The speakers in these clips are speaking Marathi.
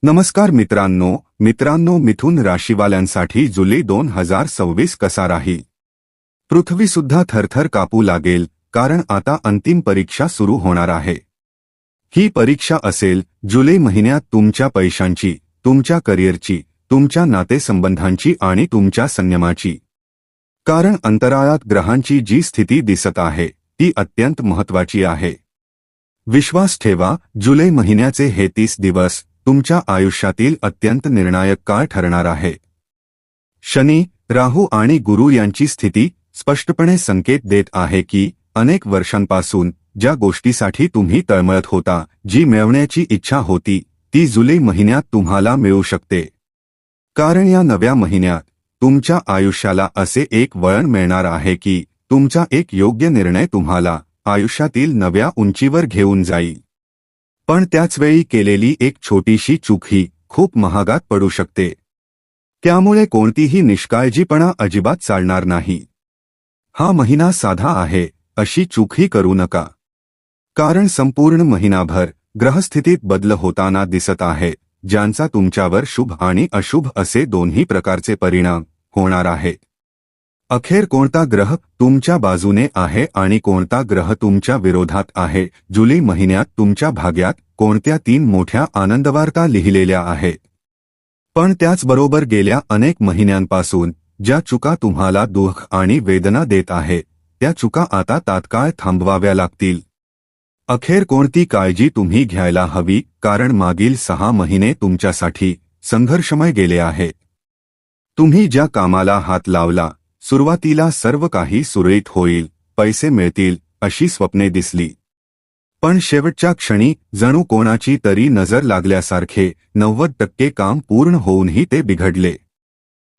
नमस्कार मित्रांनो मिथुन राशीवाल्यांसाठी जुलै 2026 कसा राहील? पृथ्वी सुद्धा थरथर कापू लागेल, कारण आता अंतिम परीक्षा सुरू होणार आहे। ही परीक्षा असेल जुलै महिन्यात तुमच्या पैशांची, तुमच्या करिअरची, तुमच्या नातेसंबंधांची आणि तुमच्या संयमाची। कारण अंतराळात ग्रहांची जी स्थिती दिसत आहे ती अत्यंत महत्त्वाची आहे। विश्वास ठेवा, जुलै महिन्याचे हे 30 दिवस तुमच्या आयुष्यातील अत्यंत निर्णायक काळ ठरणार आहे। शनी, राहू आणि गुरु यांची स्थिती स्पष्टपणे संकेत देत आहे की अनेक वर्षांपासून ज्या गोष्टीसाठी तुम्ही तळमळत होता, जी मिळवण्याची इच्छा होती, ती जुलै महिन्यात तुम्हाला मिळू शकते। कारण या नव्या महिन्यात तुमच्या आयुष्याला असे एक वळण मिळणार आहे की तुमचा एक योग्य निर्णय तुम्हाला आयुष्यातील नव्या उंचीवर घेऊन जाईल। पण त्याचवेळी केलेली एक छोटीशी चूकही खूप महागात पडू शकते। त्यामुळे कोणतीही निष्काळजीपणा अजिबात चालणार नाही। हा महिना साधा आहे अशी चूकही करू नका। कारण संपूर्ण महिनाभर ग्रहस्थितीत बदल होताना दिसत आहे, ज्यांचा तुमच्यावर शुभ आणि अशुभ असे दोन्ही प्रकारचे परिणाम होणार आहेत। अखेर कोणता ग्रह तुमच्या बाजूने आहे आणि कोणता ग्रह तुमच्या विरोधात आहे, जुलै महिन्यात तुमच्या भाग्यात कोणत्या 3 मोठ्या आनंदवार्ता लिहिलेल्या आहेत। पण त्याचबरोबर गेल्या अनेक महिन्यांपासून ज्या चुका तुम्हाला दुःख आणि वेदना देत आहेत, त्या चुका आता तात्काळ थांबवाव्या लागतील। अखेर कोणती काळजी तुम्ही घ्यायला हवी, कारण मागील 6 महिने तुमच्यासाठी संघर्षमय गेले आहेत। तुम्ही ज्या कामाला हात लावला, सुरुवातीला सर्व काही सुरळीत होईल, पैसे मिळतील अशी स्वप्ने दिसली। पण शेवटच्या क्षणी जणू कोणाची तरी नजर लागल्यासारखे 90% काम पूर्ण होऊनही ते बिघडले।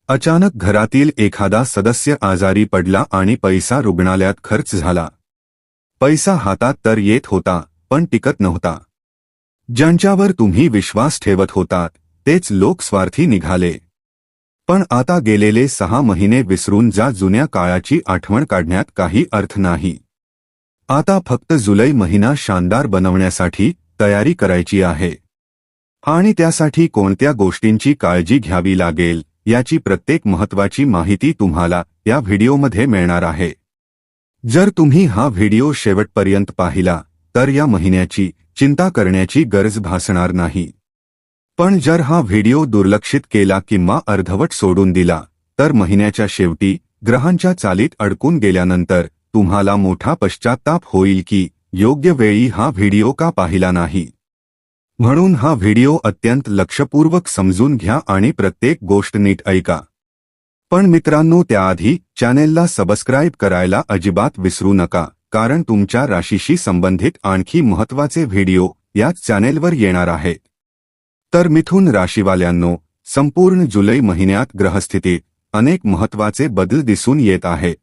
अचानक घरातील एखादा सदस्य आजारी पडला आणि पैसा रुग्णालयात खर्च झाला। पैसा हातात तर येत होता, पण टिकत नव्हता। ज्यांच्यावर तुम्ही विश्वास ठेवत होतात तेच लोक स्वार्थी निघाले। पण आता गेलेले 6 महिने विसरून जा, जुन्या काळाची आठवण काढण्यात काही अर्थ नाही। आता फक्त जुलै महिना शानदार बनवण्यासाठी तयारी करायची आहे। आणि त्यासाठी कोणत्या गोष्टींची काळजी घ्यावी लागेल याची प्रत्येक महत्त्वाची माहिती तुम्हाला या व्हिडिओमध्ये मिळणार आहे। जर तुम्ही हा व्हिडिओ शेवटपर्यंत पाहिला तर या महिन्याची चिंता करण्याची गरज भासणार नाही। पण जर हा व्हिडिओ दुर्लक्षित केला किंवा अर्धवट सोडून दिला तर महिन्याच्या शेवटी ग्रहांच्या चालीत अडकून गेल्यानंतर तुम्हाला मोठा पश्चात्ताप होईल की योग्य वेळी हा व्हिडिओ का पाहिला नाही। म्हणून हा व्हिडिओ अत्यंत लक्षपूर्वक समजून घ्या आणि प्रत्येक गोष्ट नीट ऐका। पण मित्रांनो, त्याआधी चॅनेलला सबस्क्राईब करायला अजिबात विसरू नका, कारण तुमच्या राशीशी संबंधित आणखी महत्त्वाचे व्हिडिओ याच चॅनेलवर येणार आहेत। तर मिथुन राशीवाल्यांनो, संपूर्ण जुलै महिन्यात ग्रहस्थितीत अनेक महत्त्वाचे बदल दिसून येत आहेत।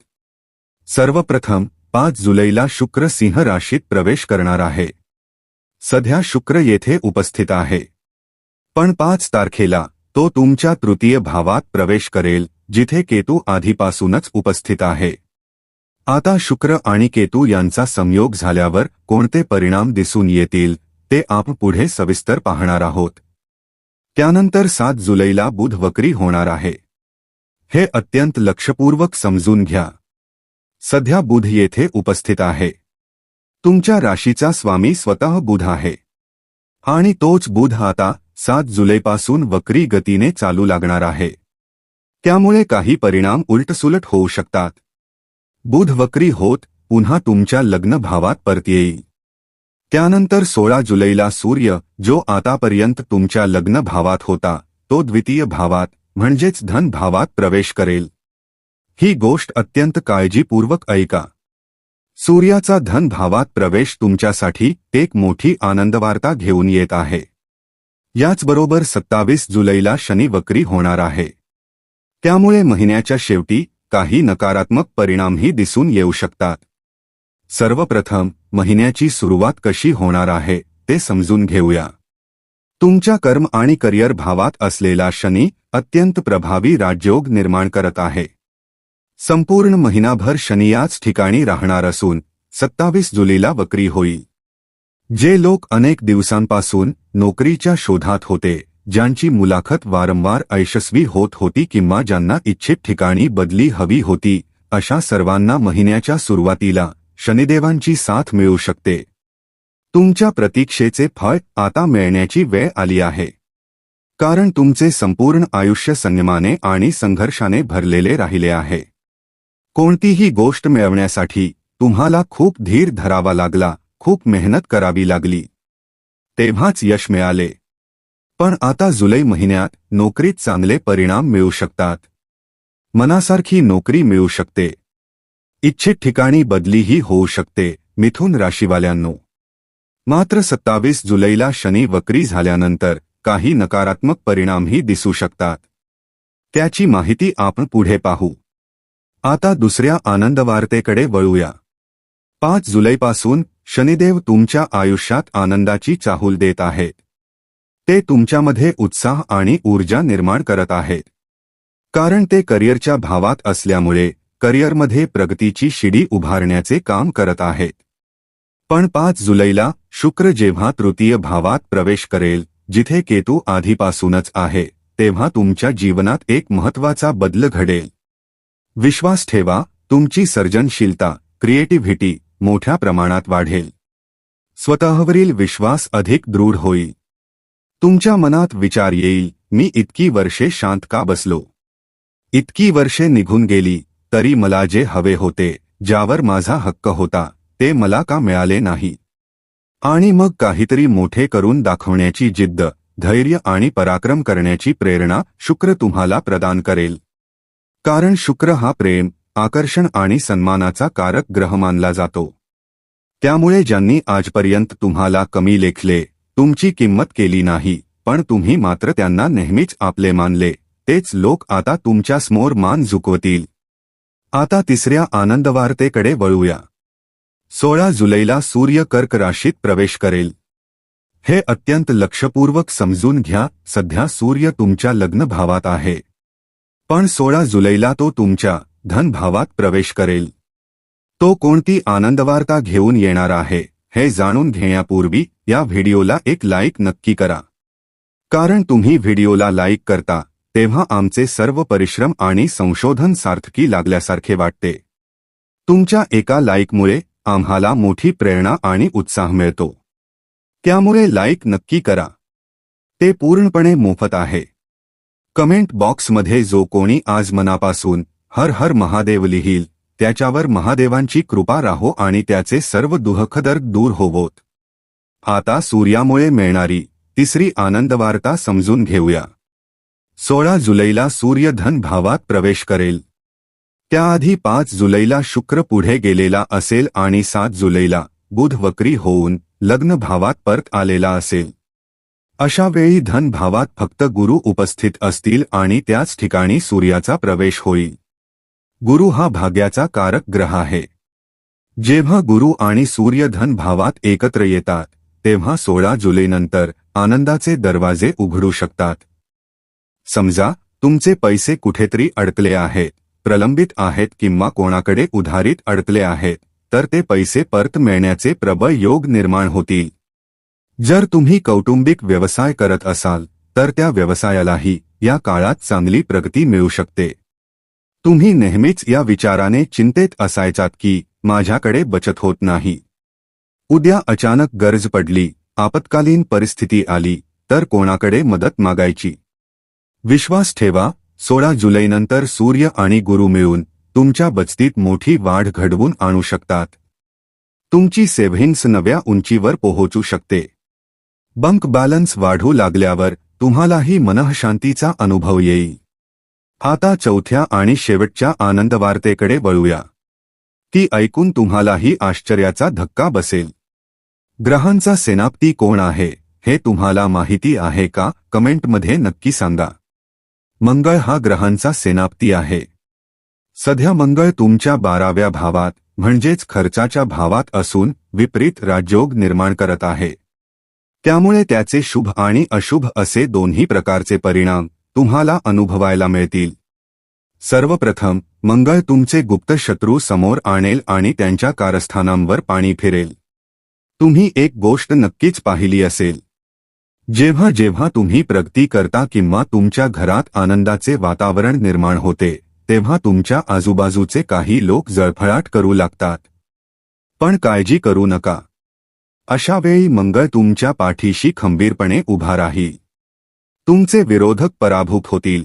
सर्वप्रथम 5 जुलैला शुक्र सिंह राशीत प्रवेश करणार आहे। सध्या शुक्र येथे उपस्थित आहे, पण 5 तारखेला तो तुमच्या तृतीय भावात प्रवेश करेल, जिथे केतू आधीपासूनच उपस्थित आहे। आता शुक्र आणि केतू यांचा संयोग झाल्यावर कोणते परिणाम दिसून येतील ते आपण पुढे सविस्तर पाहणार आहोत। त्यानंतर 7 जुलैला बुध वक्री होणार आहे। हे अत्यंत लक्षपूर्वक समजून घ्या। सध्या बुध येथे उपस्थित आहे। तुमच्या राशीचा स्वामी स्वतः बुध आहे आणि तोच बुध आता 7 जुलैपासून वक्री गतीने चालू लागणार आहे। त्यामुळे काही परिणाम उलटसुलट होऊ शकतात। बुध वक्री होत पुन्हा तुमच्या लग्न भावात परत येईल। त्यानंतर 16 जुलैला सूर्य, जो आतापर्यंत तुमच्या लग्न भावात होता, तो द्वितीय भावात म्हणजेच धन भावात प्रवेश करेल। ही गोष्ट अत्यंत काळजीपूर्वक ऐका। सूर्याचा धन भावात प्रवेश तुमच्यासाठी एक मोठी आनंदवार्ता घेऊन येत आहे। याचबरोबर 27 जुलैला शनी वक्री होणार आहे। त्यामुळे महिन्याच्या शेवटी काही नकारात्मक परिणामही दिसून येऊ शकतात। सर्वप्रथम महिन्याची सुरुवात कशी होणार आहे ते समजून घेऊया। तुमच्या कर्म आणि करिअर भावात असलेला शनी अत्यंत प्रभावी राजयोग निर्माण करत आहे। संपूर्ण महिनाभर शनी याच ठिकाणी राहणार असून 27 जुलैला वक्री होईल। जे लोक अनेक दिवसांपासून नोकरीच्या शोधात होते, ज्यांची मुलाखत वारंवार अयशस्वी होत होती किंवा ज्यांना इच्छित ठिकाणी बदली हवी होती, अशा सर्वांना महिन्याच्या सुरुवातीला शनिदेवांची साथ मिळू शकते. तुमच्या प्रतीक्षेचे फळ आता मिळण्याची वेळ आली आहे. कारण तुमचे संपूर्ण आयुष्य संयमाने आणि संघर्षाने भरलेले राहिले आहे. कोणतीही गोष्ट मिळवण्यासाठी तुम्हाला खूप धीर धरावा लागला, खूप मेहनत करावी लागली. तेव्हाच यश मिळाले. पण आता जुलै महिन्यात नोकरीत चांगले परिणाम मिळू शकतात. मनासारखी नोकरी मिळू शकते. इच्छित ठिकाणी बदलीही होऊ शकते. मिथुन राशीवाल्यांनो, मात्र 27 जुलैला शनी वक्री झाल्यानंतर काही नकारात्मक परिणामही दिसू शकतात. त्याची माहिती आपण पुढे पाहू. आता दुसऱ्या आनंदवार्तेकडे वळूया. 5 जुलैपासून शनिदेव तुमच्या आयुष्यात आनंदाची चाहूल देत आहेत. ते तुमच्यामध्ये उत्साह आणि ऊर्जा निर्माण करत आहेत. कारण ते करिअरच्या भावात असल्यामुळे करिअरमध्ये प्रगतीची शिडी उभारण्याचे काम करत आहेत. पण 5 जुलैला शुक्र जेव्हा तृतीय भावात प्रवेश करेल, जिथे केतू आधीपासूनच आहे, तेव्हा तुमच्या जीवनात एक महत्त्वाचा बदल घडेल. विश्वास ठेवा, तुमची सर्जनशीलता, क्रिएटिव्हिटी मोठ्या प्रमाणात वाढेल. स्वतःवरील विश्वास अधिक दृढ होईल. तुमच्या मनात विचार येईल, मी इतकी वर्षे शांत का बसलो? इतकी वर्षे निघून गेली, तरी मला जे हवे होते, ज्यावर माझा हक्क होता, ते मला का मिळाले नाही? आणि मग काहीतरी मोठे करून दाखवण्याची जिद्द, धैर्य आणि पराक्रम करण्याची प्रेरणा शुक्र तुम्हाला प्रदान करेल. कारण शुक्र हा प्रेम, आकर्षण आणि सन्मानाचा कारक ग्रह मानला जातो. त्यामुळे ज्यांनी आजपर्यंत तुम्हाला कमी लेखले, तुमची किंमत केली नाही, पण तुम्ही मात्र त्यांना नेहमीच आपले मानले, तेच लोक आता तुमच्यासमोर मान झुकवतील. आता तिसऱ्या आनंदवार्तेकडे वळूया. 16 जुलैला सूर्य कर्क राशीत प्रवेश करेल. हे अत्यंत लक्षपूर्वक समजून घ्या. सध्या सूर्य तुमच्या लग्न भावात आहे, पण 16 जुलैला तो तुमच्या धन भावात प्रवेश करेल. तो कोणती आनंदवार्ता घेऊन येणार आहे हे जाणून घेण्यापूर्वी या व्हिडिओला एक लाईक नक्की करा. कारण तुम्ही व्हिडिओला लाईक करता तेव्हा आमचे सर्व परिश्रम आणि संशोधन सार्थकी लागल्यासारखे वाटते. तुमच्या एका लाईकमुळे आम्हाला मोठी प्रेरणा आणि उत्साह मिळतो. त्यामुळे लाईक नक्की करा. ते पूर्णपणे मोफत आहे. कमेंट बॉक्समध्ये जो कोणी आज मनापासून हर हर महादेव लिहील, त्याच्यावर महादेवांची कृपा राहो आणि त्याचे सर्व दुःखदर्द दूर होवोत. आता सूर्यामुळे मिळणारी तिसरी आनंदवार्ता समजून घेऊया. 16 जुलैला सूर्य धन भावात प्रवेश करेल. त्याआधी 5 जुलैला शुक्र पुढे गेलेला असेल आणि 7 जुलैला बुध वक्री होऊन लग्न भावात परत आलेला असेल. अशा वेळी धन भावात फक्त गुरु उपस्थित असतील आणि त्याच ठिकाणी सूर्याचा प्रवेश होईल. गुरु हा भाग्याचा कारक ग्रह आहे. जेव्हा गुरु आणि सूर्य धन भावात एकत्र येतात, तेव्हा 16 जुलैनंतर आनंदाचे दरवाजे उघडू शकतात. समजा तुमचे पैसे कुठेतरी अडकले आहेत, प्रलंबित आहेत किंवा कोणाकडे उधारीत अडकले आहेत, तर ते पैसे परत मिळण्याचे प्रबळ योग निर्माण होतील. जर तुम्ही कौटुंबिक व्यवसाय करत असाल तर त्या व्यवसायालाही या काळात चांगली प्रगती मिळू शकते. तुम्ही नेहमीच या विचाराने चिंतेत असायचात की माझ्याकडे बचत होत नाही. उद्या अचानक गरज पडली, आपत्कालीन परिस्थिती आली, तर कोणाकडे मदत मागायची? विश्वास ठेवा, 16 जुलैनंतर सूर्य आणि गुरु मिळून तुमच्या बचतीत मोठी वाढ घडवून आणू शकतात. तुमची सेव्हिंग्स नव्या उंचीवर पोहोचू शकते. बँक बॅलन्स वाढू लागल्यावर तुम्हालाही मनःशांतीचा अनुभव येईल. आता चौथ्या आणि शेवटच्या आनंदवार्तेकडे वळूया. ती ऐकून तुम्हालाही आश्चर्याचा धक्का बसेल. ग्रहांचा सेनापती कोण आहे हे तुम्हाला माहिती आहे का? कमेंटमध्ये नक्की सांगा. मंगळ हा ग्रहांचा सेनापती आहे. सध्या मंगळ तुमच्या 12व्या भावात म्हणजेच खर्चाच्या भावात असून विपरीत राजयोग निर्माण करत आहे. त्यामुळे त्याचे शुभ आणि अशुभ असे दोन्ही प्रकारचे परिणाम तुम्हाला अनुभवायला मिळतील. सर्वप्रथम मंगळ तुमचे गुप्त शत्रू समोर आणेल आणि त्यांच्या कारस्थानांवर पाणी फिरेल. तुम्ही एक गोष्ट नक्कीच पाहिली असेल. जेव्हा जेव्हा तुम्ही प्रगती करता किंवा तुमच्या घरात आनंदाचे वातावरण निर्माण होते तेव्हा तुमच्या आजूबाजूचे काही लोक जळफळाट करू लागतात. पण काळजी करू नका. अशा वेळी मंगळ तुमच्या पाठीशी खंबीरपणे उभा राहील. तुमचे विरोधक पराभूत होतील.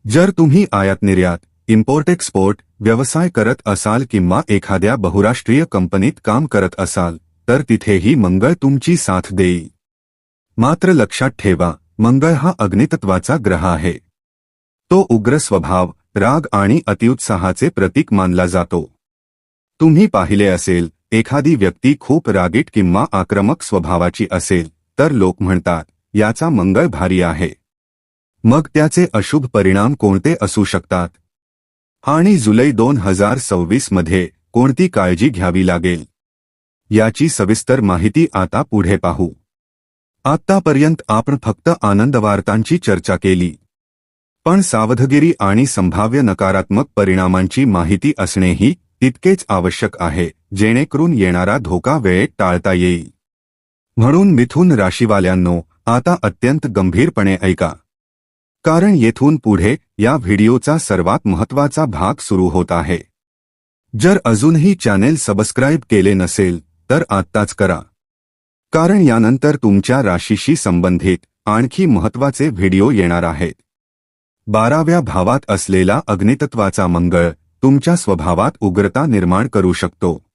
जर तुम्ही आयात निर्यात इम्पोर्ट एक्सपोर्ट व्यवसाय करत असाल किंवा एखाद्या बहुराष्ट्रीय कंपनीत काम करत असाल तर तिथेही मंगळ तुमची साथ देईल. मात्र लक्षात ठेवा, मंगळ हा अग्नितत्वाचा ग्रह आहे. तो उग्र स्वभाव, राग आणि अतिउत्साहाचे प्रतीक मानला जातो. तुम्ही पाहिले असेल, एखादी व्यक्ती खूप रागीट किंवा आक्रमक स्वभावाची असेल तर लोक म्हणतात, याचा मंगळ भारी आहे. मग त्याचे अशुभ परिणाम कोणते असू शकतात? आणि जुलै 2026 मध्ये कोणती काळजी घ्यावी लागेल याची सविस्तर माहिती आता पुढे पाहू. आतापर्यंत आपण फक्त आनंदवार्तांची चर्चा केली. पण सावधगिरी आणि संभाव्य नकारात्मक परिणामांची माहिती असणेही तितकेच आवश्यक आहे, जेणेकरून येणारा धोका वेळेत टाळता येईल. म्हणून मिथुन राशीवाल्यांनो, आता अत्यंत गंभीरपणे ऐका. कारण येथून पुढे या व्हिडिओचा सर्वात महत्त्वाचा भाग सुरू होत आहे. जर अजूनही चॅनेल सबस्क्राईब केले नसेल तर आत्ताच करा. कारण यानंतर तुमच्या राशीशी संबंधित आणखी महत्त्वाचे व्हिडिओ येणार आहेत. 12व्या भावात असलेला अग्नितत्वाचा मंगळ तुमच्या स्वभावात उग्रता निर्माण करू शकतो.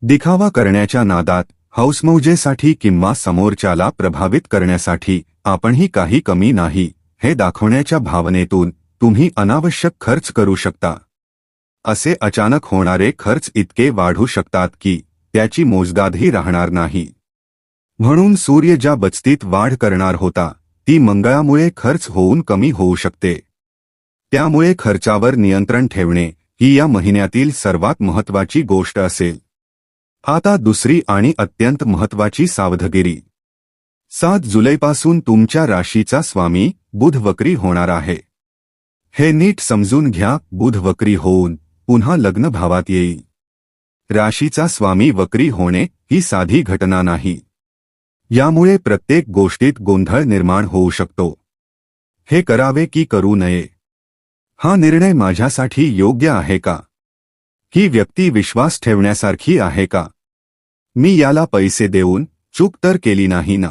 दिखावा करण्याच्या नादात, हौसमौजेसाठी किंवा समोरच्याला प्रभावित करण्यासाठी आपणही काही कमी नाही हे दाखवण्याच्या भावनेतून तुम्ही अनावश्यक खर्च करू शकता. असे अचानक होणारे खर्च इतके वाढू शकतात की त्याची मोजदादही राहणार नाही. म्हणून सूर्य ज्या बचतीत वाढ करणार होता ती मंगळामुळे खर्च होऊन कमी होऊ शकते. त्यामुळे खर्चावर नियंत्रण ठेवणे ही या महिन्यातील सर्वात महत्त्वाची गोष्ट असेल. आता दुसरी आणि अत्यंत महत्त्वाची सावधगिरी. 7 जुलैपासून तुमच्या राशीचा स्वामी बुध वक्री होणार आहे. हे नीट समजून घ्या, बुध वक्री होऊन पुन्हा लग्न भावात येईल. राशीचा स्वामी वक्री होणे ही साधी घटना नाही. यामुळे प्रत्येक गोष्टीत गोंधळ निर्माण होऊ शकतो. हे करावे की करू नये? हा निर्णय माझ्यासाठी योग्य आहे का? ही व्यक्ती विश्वास ठेवण्यासारखी आहे का? मी याला पैसे देऊन चूक तर केली नाही ना?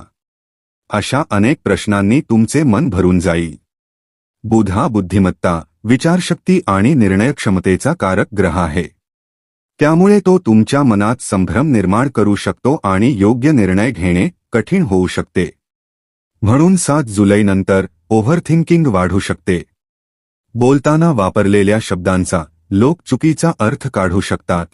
अशा अनेक प्रश्नांनी तुमचे मन भरून जाईल. बुध हा बुद्धिमत्ता, विचारशक्ती आणि निर्णयक्षमतेचा कारक ग्रह आहे. त्यामुळे तो तुमच्या मनात संभ्रम निर्माण करू शकतो आणि योग्य निर्णय घेणे कठीण होऊ शकते. म्हणून 7 जुलैनंतर ओव्हरथिंकिंग वाढू शकते. बोलताना वापरलेल्या शब्दांचा लोक चुकीचा अर्थ काढू शकतात.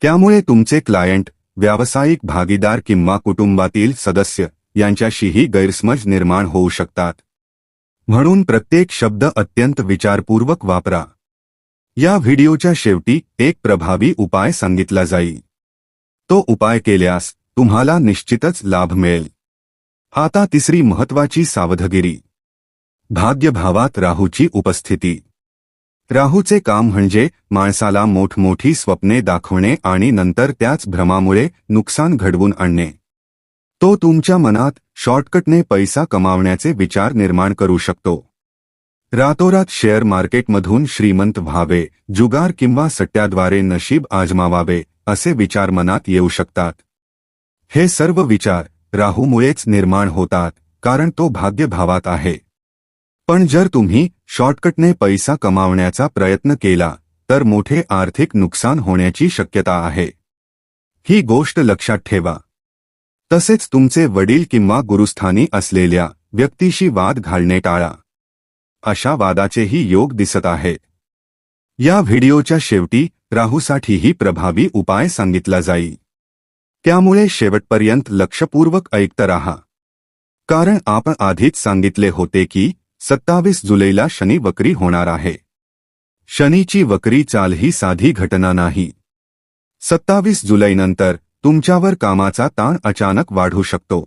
त्यामुळे तुमचे क्लायंट, व्यावसायिक भागीदार किंवा कुटुंबातील सदस्य यांच्याशीही गैरसमज निर्माण होऊ शकतात. म्हणून प्रत्येक शब्द अत्यंत विचारपूर्वक वापरा. या व्हिडिओच्या शेवटी एक प्रभावी उपाय सांगितला जाईल. तो उपाय केल्यास तुम्हाला निश्चितच लाभ मिळेल. आता तिसरी महत्त्वाची सावधगिरी. भाग्यभावात राहूची उपस्थिती. राहूचे काम म्हणजे माणसाला मोठमोठी स्वप्ने दाखवणे आणि नंतर त्याच भ्रमामुळे नुकसान घडवून आणणे. तो तुमच्या मनात शॉर्टकटने पैसा कमावण्याचे विचार निर्माण करू शकतो. रातोरात शेअर मार्केटमधून श्रीमंत व्हावे, जुगार किंवा सट्ट्याद्वारे नशीब आजमावावे असे विचार मनात येऊ शकतात. हे सर्व विचार राहूमुळेच निर्माण होतात, कारण तो भाग्यभावात आहे. पण जर तुम्ही शॉर्टकटने पैसा कमावण्याचा प्रयत्न केला तर मोठे आर्थिक नुकसान होण्याची शक्यता आहे. ही गोष्ट लक्षात ठेवा. तसेच तुमचे वडील किंवा गुरुस्थानी असलेल्या व्यक्तीशी वाद घालणे टाळा. अशा वादाचेही योग दिसत आहेत. या व्हिडिओच्या शेवटी राहूसाठीही प्रभावी उपाय सांगितला जाईल. त्यामुळे शेवटपर्यंत लक्षपूर्वक ऐकत राहा. कारण आपण आधीच सांगितले होते की 27 जुलैला शनी वक्री होणार आहे. शनीची वक्री चाल ही साधी घटना नाही. 27 जुलैनंतर तुमच्यावर कामाचा ताण अचानक वाढू शकतो.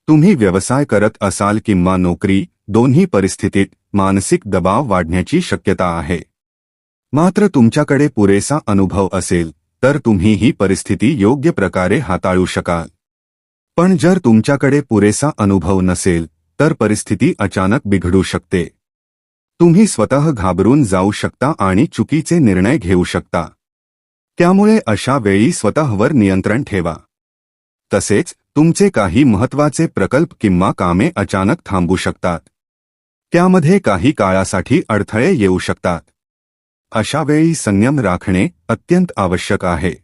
तुम्ही व्यवसाय करत असाल किंवा नोकरी, दोन्ही परिस्थितीत मानसिक दबाव वाढण्याची शक्यता आहे. मात्र तुमच्याकडे पुरेसा अनुभव असेल तर तुम्ही ही परिस्थिती योग्य प्रकारे हाताळू शकाल. पण जर तुमच्याकडे पुरेसा अनुभव नसेल तर परिस्थिती अचानक बिघडू शकते. तुम्ही स्वतः घाबरून जाऊ शकता आणि चुकीचे निर्णय घेऊ शकता. त्यामुळे अशा वेळी स्वतःवर नियंत्रण ठेवा. तसेच तुमचे काही महत्त्वाचे प्रकल्प किंवा कामे अचानक थांबू शकतात. त्यामध्ये काही काळासाठी अडथळे येऊ शकतात. अशा वेळी संयम राखणे अत्यंत आवश्यक आहे.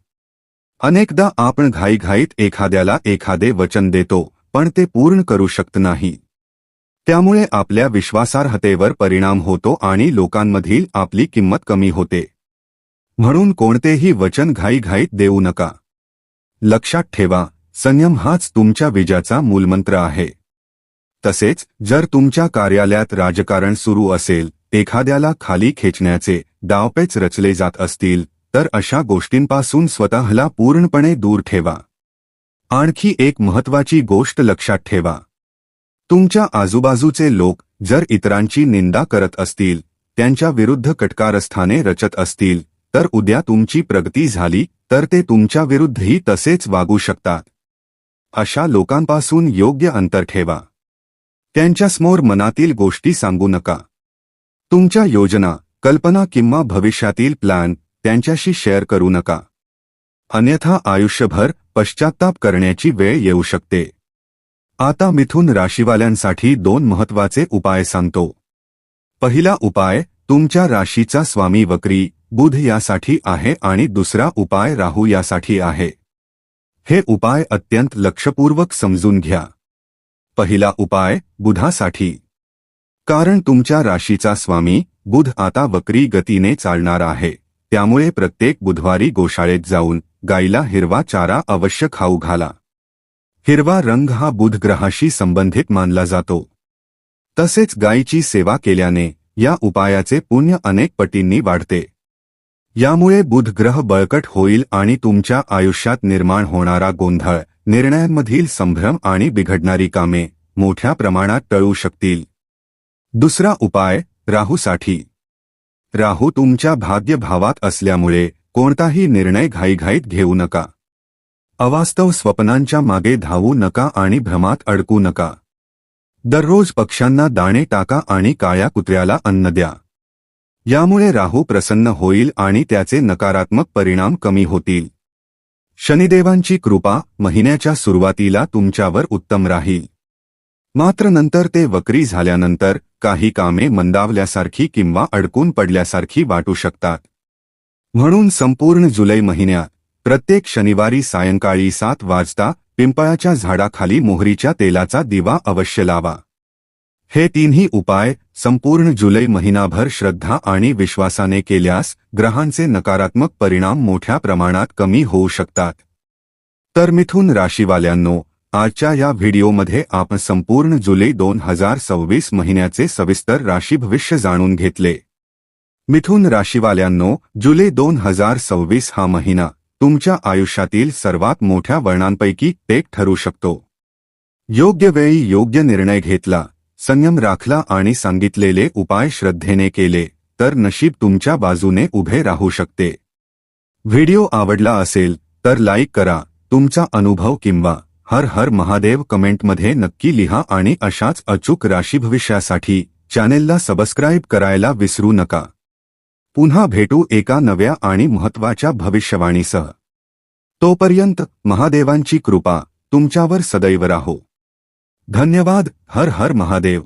अनेकदा आपण घाईघाईत एखाद्याला एखादे वचन देतो पण ते पूर्ण करू शकत नाही. त्यामुळे आपल्या विश्वासार्हतेवर परिणाम होतो आणि लोकांमधील आपली किंमत कमी होते. म्हणून कोणतेही वचन घाईघाईत देऊ नका. लक्षात ठेवा, संयम हाच तुमच्या विजयाचा मूलमंत्र आहे. तसेच जर तुमच्या कार्यालयात राजकारण सुरू असेल, एखाद्याला खाली खेचण्याचे डावपेच रचले जात असतील तर अशा गोष्टींपासून स्वतःला पूर्णपणे दूर ठेवा. आणखी एक महत्त्वाची गोष्ट लक्षात ठेवा. तुमच्या आजूबाजूचे लोक जर इतरांची निंदा करत असतील, त्यांच्या विरुद्ध कटकारस्थाने रचत असतील, तर उद्या तुमची प्रगती झाली तर ते तुमच्या विरुद्धही तसेच वागू शकतात. अशा लोकांपासून योग्य अंतर ठेवा. त्यांच्यासमोर मनातील गोष्टी सांगू नका. तुमच्या योजना, कल्पना किंवा भविष्यातील प्लॅन त्यांच्याशी शेअर करू नका. अन्यथा आयुष्यभर पश्चात्ताप करण्याची वेळ येऊ शकते. आता मिथुन राशीवाल्यांसाठी 2 महत्त्वाचे उपाय सांगतो. पहिला उपाय तुमच्या राशीचा स्वामी वक्री बुध यासाठी आहे आणि दुसरा उपाय राहू यासाठी आहे. हे उपाय अत्यंत लक्षपूर्वक समजून घ्या. पहिला उपाय बुधासाठी. कारण तुमच्या राशीचा स्वामी बुध आता वक्री गतीने चालणार आहे, त्यामुळे प्रत्येक बुधवारी गोशाळेत जाऊन गाईला हिरवा चारा अवश्य खाऊ घाला. हिरवा रंग हा बुध ग्रहाशी संबंधित मानला जातो. तसेच गायीची सेवा केल्याने या उपायाचे पुण्य अनेक पटींनी वाढते. यामुळे बुध ग्रह बळकट होईल आणि तुमच्या आयुष्यात निर्माण होणारा गोंधळ, निर्णयांमधील संभ्रम आणि बिघडणारी कामे मोठ्या प्रमाणात टळू शकतील. दुसरा उपाय राहूसाठी. राहू तुमच्या भाग्यभावात असल्यामुळे कोणताही निर्णय घाईघाईत घेऊ नका. अवास्तव स्वप्नांच्या मागे धावू नका आणि भ्रमात अडकू नका. दररोज पक्ष्यांना दाणे टाका आणि काळ्या कुत्र्याला अन्न द्या. यामुळे राहू प्रसन्न होईल आणि त्याचे नकारात्मक परिणाम कमी होतील. शनिदेवांची कृपा महिन्याच्या सुरुवातीला तुमच्यावर उत्तम राहील. मात्र नंतर ते वक्री झाल्यानंतर काही कामे मंदावल्यासारखी किंवा अडकून पडल्यासारखी वाटू शकतात. म्हणून संपूर्ण जुलै महिन्यात प्रत्येक शनिवारी सायंकाळी 7 वाजता पिंपळाच्या झाडाखाली मोहरीच्या तेलाचा दिवा अवश्य लावा. हे तिन्ही उपाय संपूर्ण जुलै महिनाभर श्रद्धा आणि विश्वासाने केल्यास ग्रहांचे नकारात्मक परिणाम मोठ्या प्रमाणात कमी होऊ शकतात. तर मिथुन राशीवाल्यांनो, आजच्या या व्हिडिओमध्ये आपण संपूर्ण जुलै 2026 महिन्याचे सविस्तर राशी भविष्य जाणून घेतले. मिथुन राशीवाल्यांनो, जुलै 2026 हा महिना तुमच्या आयुष्यातील सर्वात मोठ्या वळणांपैकी एक ठरू शकतो. योग्य वेळी योग्य निर्णय घेतला, संयम राखला आणि सांगितलेले उपाय श्रद्धेने केले तर नशीब तुमच्या बाजूने उभे राहू शकते. व्हिडिओ आवडला असेल तर लाईक करा. तुमचा अनुभव किंवा हर हर महादेव कमेंटमध्ये नक्की लिहा आणि अशाच अचूक राशी भविष्यासाठी चॅनेलला सबस्क्राईब करायला विसरू नका. पुन्हा भेटू एका नव्या आणि महत्त्वाच्या भविष्यवाणीसह. तोपर्यंत महादेवांची कृपा तुमच्यावर सदैव राहो. धन्यवाद. हर हर महादेव.